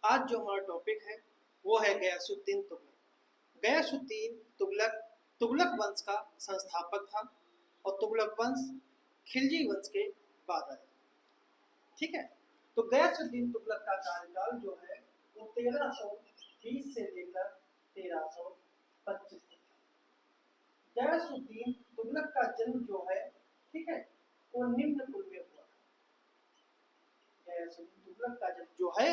आज जो हमारा टॉपिक है वो है गयासुद्दीन तुगलक। गयासुद्दीन तुगलक तुगलक वंश का संस्थापक था और तुगलक वंश खिलजी वंश के बाद आया। ठीक है, तो गयासुद्दीन तुगलक का कार्यकाल जो है वो 1320 से लेकर 1325 तक था। गयासुद्दीन तुगलक का जन्म जो है, ठीक है, वो निम्न कुल में हुआ था। गयासुद्दीन तुगलक का जन्म जो है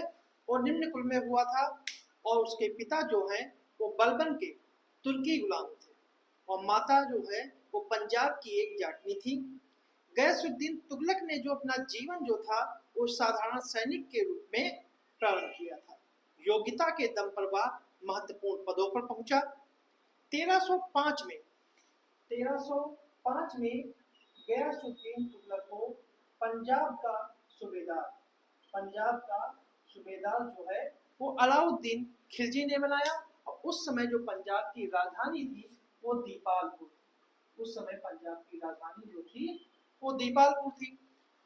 वो निम्न कुल में हुआ था और उसके पिता जो हैं वो बलबन के तुर्की गुलाम थे और माता जो है वो पंजाब की एक जाटनी थी। गयासुद्दीन तुगलक ने जो अपना जीवन जो था वो साधारण सैनिक के रूप में प्रारंभ किया था। योग्यता के दम पर वह महत्वपूर्ण पदों पर पहुंचा। 1305 में गयासुद्दीन तुगलक को पंजाब का सूबेदार जो है वो अलाउद्दीन खिलजी ने बनाया और उस समय जो पंजाब की राजधानी थी वो दीपालपुर थी। उस समय पंजाब की राजधानी जो थी वो दीपालपुर थी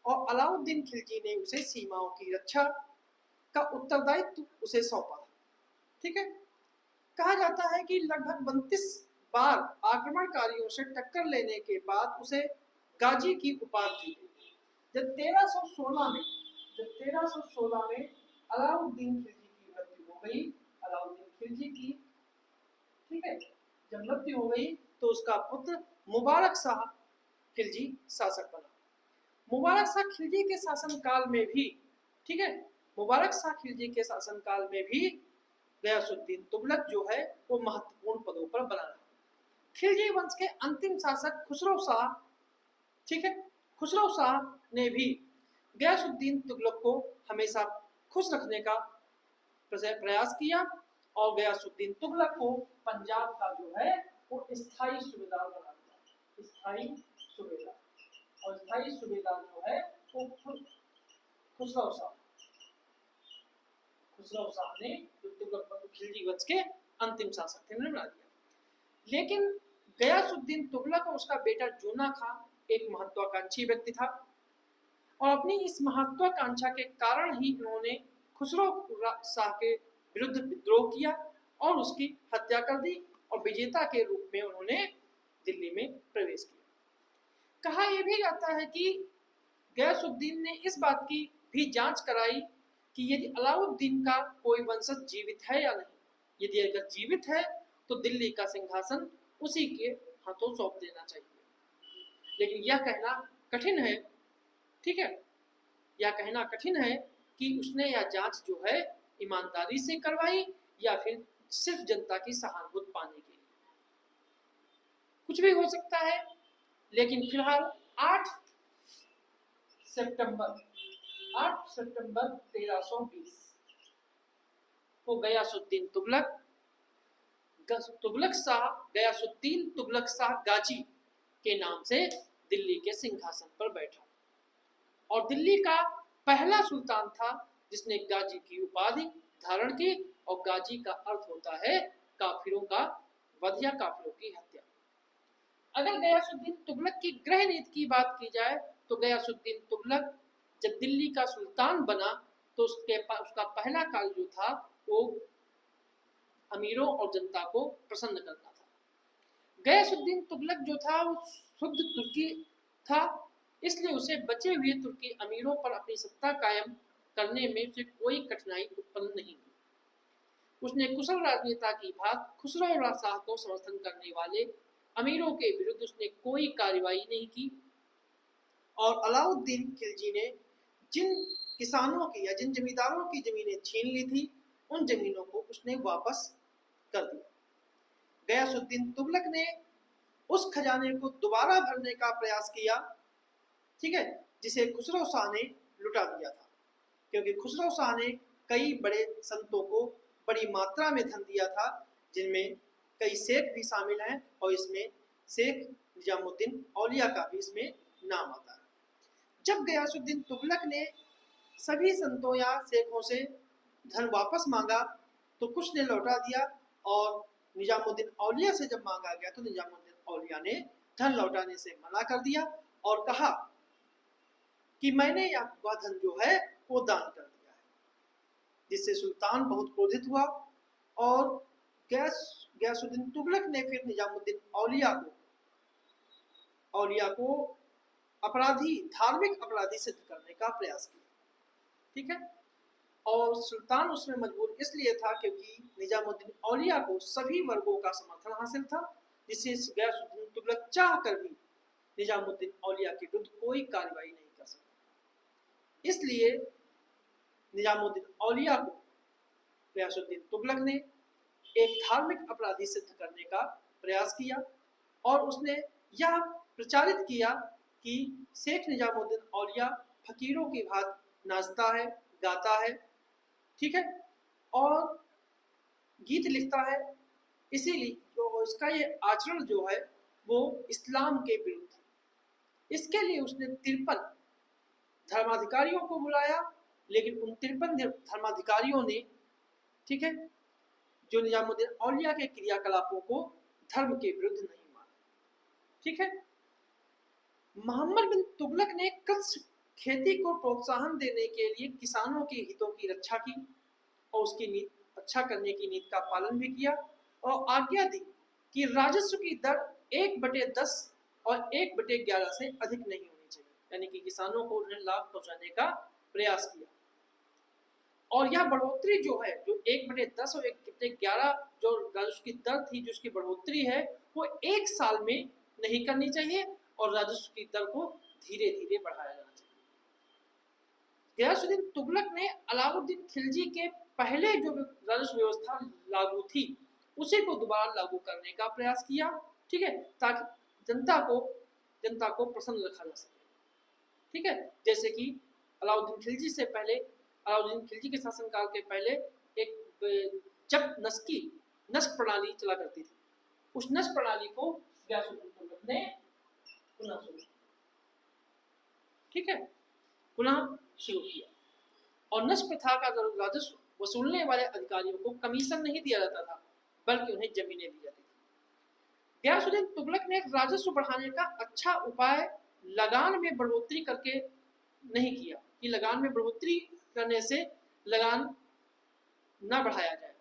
और अलाउद्दीन खिलजी ने उसे सीमाओं की रक्षा का उत्तरदायित्व उसे सौंपा था। ठीक है, कहा जाता है कि लगभग 32 बार आक्रमणकारियों से टक्कर लेने के बाद उसे गाजी की उपाधि दी गई। जब 1316 में अलाउद्दीन खिलजी की मृत्यु हो गई, अलाउद्दीन खिलजी की, ठीक है, जब मृत्यु हो गई तो उसका पुत्र मुबारक शाह खिलजी शासक बना। मुबारक शाह खिलजी के शासनकाल में भी, ठीक है, मुबारक शाह खिलजी के शासनकाल में भी गयासुद्दीन तुगलक जो है वो महत्वपूर्ण पदों पर बना रहा। खिलजी वंश के अंतिम शासक खुसरो शाह, ठीक है, खुसरो शाह ने भी गयासुद्दीन तुगलक को हमेशा खुश रखने का प्रयास किया और गयासुद्दीन तुगलक को पंजाब का जो है वो स्थायी सूबेदार बना दिया। स्थायी सूबेदार, और स्थायी सूबेदार जो है वो खुसरो शाह ने तुगलक खिलजी वंश के अंतिम शासक थे, बना दिया। लेकिन गयासुद्दीन तुगलक और उसका बेटा जूना खां एक महत्वाकांक्षी व्यक्ति था और अपनी इस महत्वाकांक्षा के कारण ही उन्होंने खुसरो शाह के विरुद्ध विद्रोह किया और उसकी हत्या कर दी और विजेता के रूप में उन्होंने दिल्ली में प्रवेश किया। कहा यह भी जाता है कि गयासुद्दीन ने इस बात की भी जांच कराई कि यदि अलाउद्दीन का कोई वंशज जीवित है या नहीं। यदि अगर जीवित है तो दिल्ली का सिंहासन उसी के हाथों सौंप देना चाहिए। लेकिन यह कहना कठिन है, ठीक है, यह कहना कठिन है कि उसने यह जांच जो है ईमानदारी से करवाई या फिर सिर्फ जनता की सहानुभूति पाने के लिए। कुछ भी हो सकता है, लेकिन फिलहाल 8 सितंबर 1320 को गयासुद्दीन गयासुद्दीन तुगलक शाह गाजी के नाम से दिल्ली के सिंहासन पर बैठा और दिल्ली का पहला सुल्तान था जिसने गाजी की उपाधि धारण की। और गाजी का अर्थ होता है काफिरों का वध या काफिरों की हत्या। अगर गयासुद्दीन तुगलक की गृह नीति की बात की जाए तो गयासुद्दीन तुगलक जब दिल्ली का सुल्तान बना तो उसका पहला काल जो था वो अमीरों और जनता को प्रसन्न करना था। गयासुद्दीन तुगलक जो था वो शुद्ध तुर्की था, इसलिए उसे बचे हुए तुर्की अमीरों पर अपनी सत्ता कायम करने में उसे कोई कठिनाई उत्पन्न नहीं हुई। उसने कुशल राजनेता की भांति खुसरो शाह को समर्थन करने वाले अमीरों के विरुद्ध उसने कोई कार्रवाई नहीं की और अलाउद्दीन खिलजी ने जिन किसानों की या जिन जमींदारों की जमीनें छीन ली थी उन जमीनों को उसने वापस कर दिया। गयासुद्दीन तुगलक ने उस खजाने को दोबारा भरने का प्रयास किया, ठीक है, जिसे खुसरो शाह ने लुटा दिया था, क्योंकि खुसरो शाह ने कई बड़े संतों को बड़ी मात्रा में धन दिया था, जिनमें कई शेख भी शामिल हैं और इसमें शेख निजामुद्दीन औलिया का भी इसमें नाम आता है। जब गयासुद्दीन तुगलक ने सभी संतों या शेखों से धन वापस मांगा तो कुछ ने लौटा दिया और निजामुद्दीन औलिया से जब मांगा गया तो निजामुद्दीन औलिया ने धन लौटाने से मना कर दिया और कहा कि मैंने वह धन जो है वो दान कर दिया है। जिससे सुल्तान बहुत क्रोधित हुआ और गयासुद्दीन तुगलक ने फिर निजामुद्दीन औलिया को अपराधी, धार्मिक अपराधी सिद्ध करने का प्रयास किया। ठीक है, और सुल्तान उसमें मजबूर इसलिए था क्योंकि निजामुद्दीन औलिया को सभी वर्गों का समर्थन हासिल था, जिससे गयासुद्दीन तुगलक चाह कर भी निजामुद्दीन औलिया के विरुद्ध कोई कार्रवाई नहीं कर सका। इसलिए निजामुद्दीन औलिया को गयासुद्दीन तुगलक ने एक धार्मिक अपराधी सिद्ध करने का प्रयास किया और उसने यह प्रचारित किया कि शेख निजामुद्दीन औलिया फकीरों की भांति नाचता है, गाता है, ठीक है, और गीत लिखता है, इसीलिए जो इसका ये आचरण जो है वो इस्लाम के विरुद्ध है। इसके लिए उसने 53 धर्माधिकारियों को बुलाया, लेकिन उन 53 धर्माधिकारियों ने, ठीक है, जो निजामुद्दीन औलिया के क्रियाकलापों को धर्म के विरुद्ध नहीं माना। ठीक है, मोहम्मद बिन तुगलक ने कृषि खेती को प्रोत्साहन देने के लिए किसानों के हितों की रक्षा की और उसकी नीति अच्छा करने की नीति का पालन भी किया और आज्ञा दी कि राजस्व की दर 1/10 और 1/11 से अधिक नहीं होनी चाहिए, यानी कि किसानों को उन्हें लाभ पहुंचाने का प्रयास किया। और यह बढ़ोतरी जो है, जो 1/10 और 1/11 जो राजस्व की दर थी, जो उसकी बढ़ोतरी है, वो 1 साल में नहीं करनी चाहिए और राजस्व की दर को धीरे धीरे बढ़ाया जाना चाहिए। गयासुद्दीन तुगलक ने अलाउद्दीन खिलजी के पहले जो राजस्व व्यवस्था लागू थी उसी को दोबारा लागू करने का प्रयास किया। ठीक है, ताकि जनता को प्रसन्न रखा जा सके। ठीक है, जैसे कि अलाउद्दीन खिलजी से पहले, अलाउद्दीन खिलजी के शासनकाल के पहले एक जब नस्क प्रणाली चला करती थी, उस नस्क प्रणाली को गयासुद्दीन तुगलक ने पुनः शुरू किया। ठीक है, पुनः शुरू किया और नस्क प्रथा का राजस्व वसूलने वाले अधिकारियों को कमीशन नहीं दिया जाता था, बल्कि उन्हें जमीनें दी जाती थी। गयासुद्दीन तुगलक ने राजस्व बढ़ाने का अच्छा उपाय लगान में बढ़ोतरी करके नहीं किया कि लगान में बढ़ोतरी करने से लगान न बढ़ाया जाए,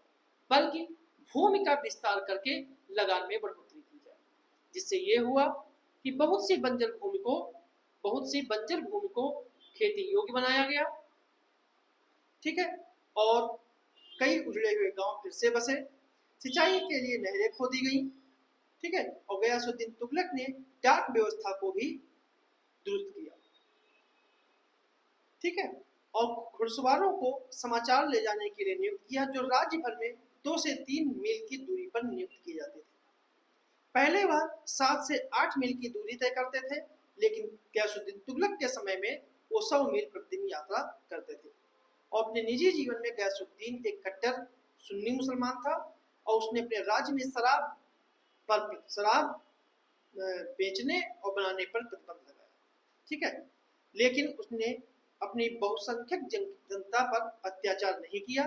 बल्कि भूमि का विस्तार करके लगान में बढ़ोतरी की जाए, जिससे ये हुआ कि बहुत सी बंजर भूमि को खेती योग्य बनाया गया। ठीक है, और कई उजड़े हुए गांव फिर से बसे, सिंचाई के लिए नहरें खोदी गई। ठीक है, और गयासुद्दीन तुगलक ने डाक व्यवस्था को भी दुरुस्त किया। ठीक है, और घुड़सवारों को समाचार ले जाने के लिए नियुक्त किया, जो राज्य भर में 2 से 3 मील की दूरी पर नियुक्त किए जाते थे। पहले वह 7 से 8 मील की दूरी तय करते थे, लेकिन गयासुद्दीन तुगलक के समय में वो 100 मील प्रतिदिन यात्रा करते थे। और अपने निजी जीवन में गयासुद्दीन एक कट्टर सुन्नी मुसलमान था और उसने अपने राज्य में शराब बेचने और बनाने पर प्रतिबंध लगाया। ठीक है, लेकिन उसने अपनी बहुसंख्यक जनता पर अत्याचार नहीं किया,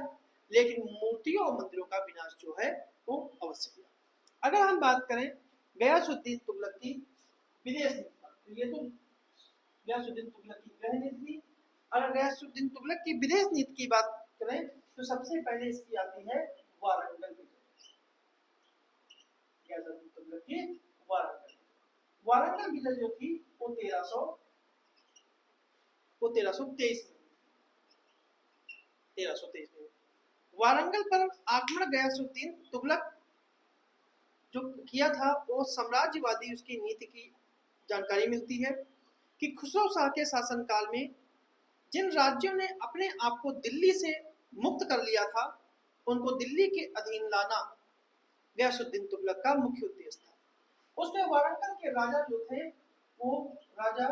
लेकिन मूर्तियों और मंदिरों का विनाश जो है वो अवश्य किया। अगर हम बात करें गयासुद्दीन तुगलक की विदेश नीति, ये तो गयासुद्दीन तुगलक की गृह नीति थी। अगर गयासुद्दीन तुगलक की विदेश नीति की बात करें तो सबसे पहले इसकी आती है वारंगल विजय। गयासुद्दीन तुगलक की वारंगल विजय जो थी वो 1323 में। वारंगल पर आक्रमण गयासुद्दीन तुगलक जो किया था वो साम्राज्यवादी उसकी नीति की जानकारी मिलती है कि खुसरो शाह के शासनकाल में जिन राज्यों ने अपने आप को दिल्ली से मुक्त कर लिया था, उनको दिल्ली के अधीन लाना गयासुद्दीन तुगलक का मुख्य उद्देश्य था। उसमें वारंगल के राजा जो थे वो राजा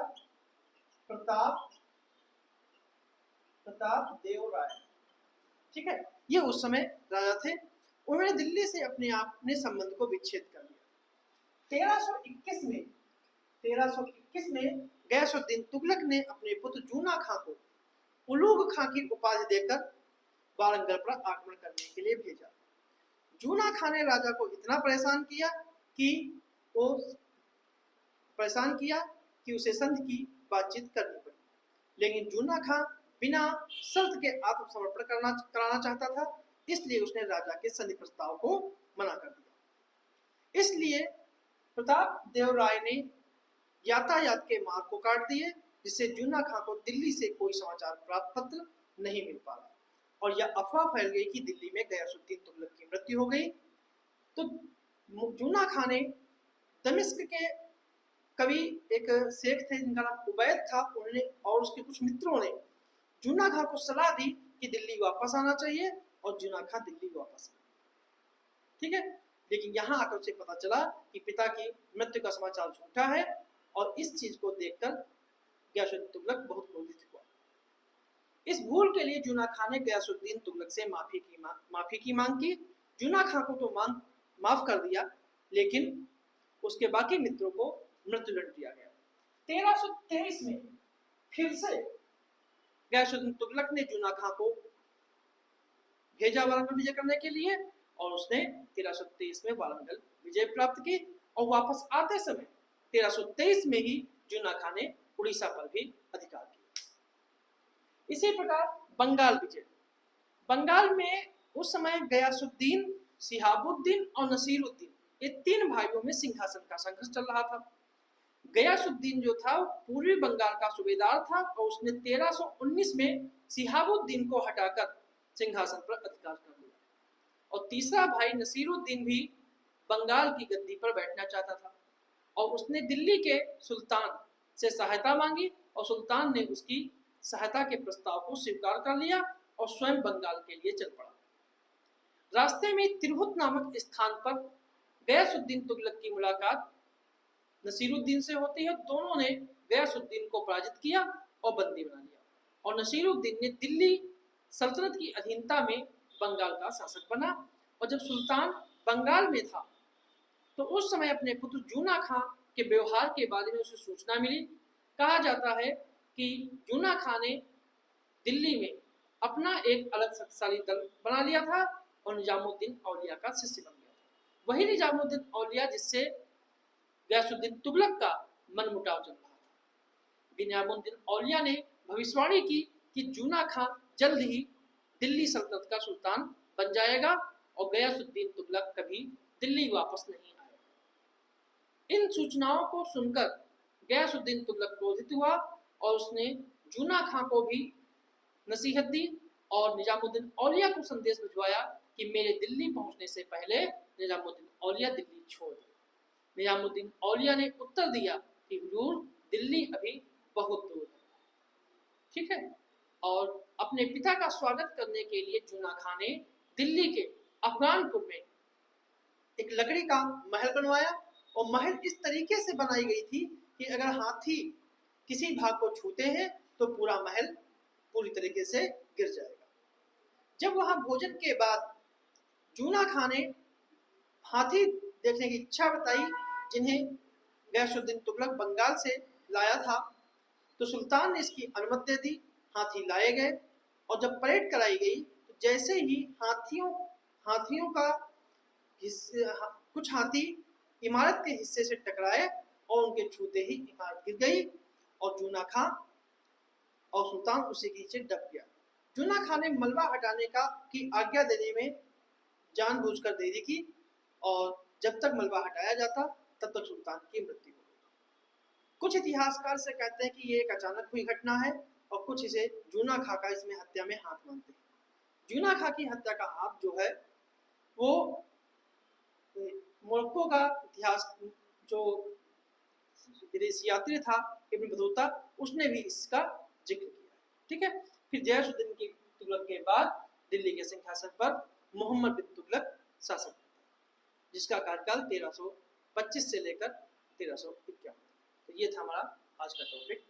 प्रताप देव राय, ठीक है, ये उस समय राजा थे। उन्होंने दिल्ली से अपने संबंध को विच्छेद कर लिया। 1321 में गयासुद्दीन तुगलक ने अपने पुत्र जूना खां को उलूग खां की उपाधि देकर वारंगल पर आक्रमण करने के लिए भेजा। जूना खां ने राजा को इतना परेशान किया कि उसे संधि की बातचीत करनी पड़ी, लेकिन जूना खां बिना शर्त के आत्मसमर्पण कराना चाहता था, इसलिए उसने राजा के संधि प्रस्ताव को मना कर दिया। इसलिए प्रताप देव राय ने यातायात के मार्ग को काट दिए, जिससे जूना खां को दिल्ली से कोई समाचार प्राप्त पत्र नहीं मिल पा रहा और यह अफवाह फैल गई कि दिल्ली में गयासुद्दीन तुगलक की मृत्यु हो गई। तो जूना खां ने दमिश्क के कवि एक शेख थे जिनका नाम उबैद था, उन्होंने और उसके कुछ मित्रों ने जूना खां को सलाह दी कि दिल्ली वापस आना चाहिए और जूना खां दिल्ली वापस आया। ठीक है, लेकिन यहाँ आकर उसे पता चला कि पिता की मृत्यु का समाचार झूठा है और इस चीज को देखकर गयासुद्दीन तुगलक बहुत क्रोधित हुआ। इस भूल के लिए जूना खां ने गयासुद्दीन तुगलक से माफी की मांग की। जूना खां को तो माफ कर दिया, लेकिन उसके बाकी मित्रों को मृत्युदंड दिया गया। 1323 में फिर से गयासुद्दीन तुगलक ने जूना खां को भेजा वारंगल विजय करने के लिए और उसने 1323 में वारंगल विजय प्राप्त की और वापस आते समय 1323 में ही जूना खां ने उड़ीसा पर भी अधिकार किया। इसी प्रकार बंगाल विजय। बंगाल में उस समय गयासुद्दीन, शिहाबुद्दीन और नसीरुद्दीन, ये तीन भाइयों में सिंहासन का संघर्ष चल रहा था। गयासुद्दीन जो था पूर्वी बंगाल का सूबेदार था और उसने 1319 में शिहाबुद्दीन को हटाकर सिंहासन पर अधिकार कर लिया और तीसरा भाई नसीरुद्दीन भी बंगाल की गद्दी पर बैठना चाहता था और उसने दिल्ली के सुल्तान से सहायता मांगी और सुल्तान ने उसकी सहायता के प्रस्ताव को स्वीकार कर लिया और स्वयं बंगाल के लिए चल पड़ा। रास्ते में तिरहुत नामक स्थान पर गयासुद्दीन तुगलक की मुलाकात नसीरुद्दीन से होती है। दोनों ने गयासुद्दीन को पराजित किया और बंदी बना लिया और नसीरुद्दीन ने दिल्ली सल्तनत की अधीनता में बंगाल का शासक बना। और जब सुल्तान बंगाल में था तो उस समय अपने पुत्र जूना खां के व्यवहार के बारे में उसे सूचना मिली। कहा जाता है कि जूना खां ने दिल्ली में अपना एक अलग शक्तिशाली दल बना लिया था और निजामुद्दीन औलिया का शिष्य बन गया था। वही निजामुद्दीन औलिया जिससे गयासुद्दीन तुगलक का मनमुटाव चल रहा था। निजामुद्दीन औलिया ने भविष्यवाणी की कि जूना खां जल्द ही दिल्ली सल्तनत का सुल्तान बन जाएगा और गयासुद्दीन तुगलक कभी दिल्ली वापस नहीं आएगा। इन सूचनाओं को सुनकर गयासुद्दीन तुगलक क्रोधित हुआ और उसने जूना खां को भी नसीहत दी और निजामुद्दीन औलिया को संदेश भिजवाया कि मेरे दिल्ली पहुंचने से पहले निजामुद्दीन औलिया दिल्ली छोड़ दे। निजामुद्दीन औलिया ने उत्तर दिया कि हुजूर, दिल्ली अभी बहुत दूर है। ठीक है, और अपने पिता का स्वागत करने के लिए जूना खां ने दिल्ली के अफगानपुर में एक लकड़ी का महल बनवाया और महल इस तरीके से बनाई गई थी कि अगर हाथी किसी भाग को छूते हैं तो पूरा महल पूरी तरीके से गिर जाएगा। जब वहां भोजन के बाद जूना खां ने हाथी देखने की इच्छा बताई जिन्हें गयासुद्दीन तुगलक बंगाल से लाया था, तो सुल्तान ने इसकी अनुमति दे दी। हाथी लाए गए और जब परेड कराई गई तो जैसे ही हाथियों का कुछ हाथी इमारत के हिस्से से टकराए और उनके छूते ही इमारत गिर गई और जूना खां और सुल्तान उसी के नीचे दब गया। जूना खां ने मलबा हटाने की आज्ञा देने में जानबूझकर देरी की और जब तक मलबा हटाया जाता तब तक सुल्तान की मृत्यु हो गई। कुछ इतिहासकार से कहते हैं कि ये एक अचानक हुई घटना है और कुछ इसे जूना खां का इसमें हत्या में हाथ मानते हैं। जूना खां की हत्या का हाथ जो है वो मोरक्को का इतिहास जो विदेशी यात्री था इब्न बतूता, उसने भी इसका जिक्र किया। ठीक है, फिर गयासुद्दीन की तुगलक के बाद दिल्ली के सिंहासन पर मोहम्मद बिन तुगलक शासक, जिसका कार्यकाल 1325 से लेकर 1351। तो ये था हमारा आज का टॉपिक।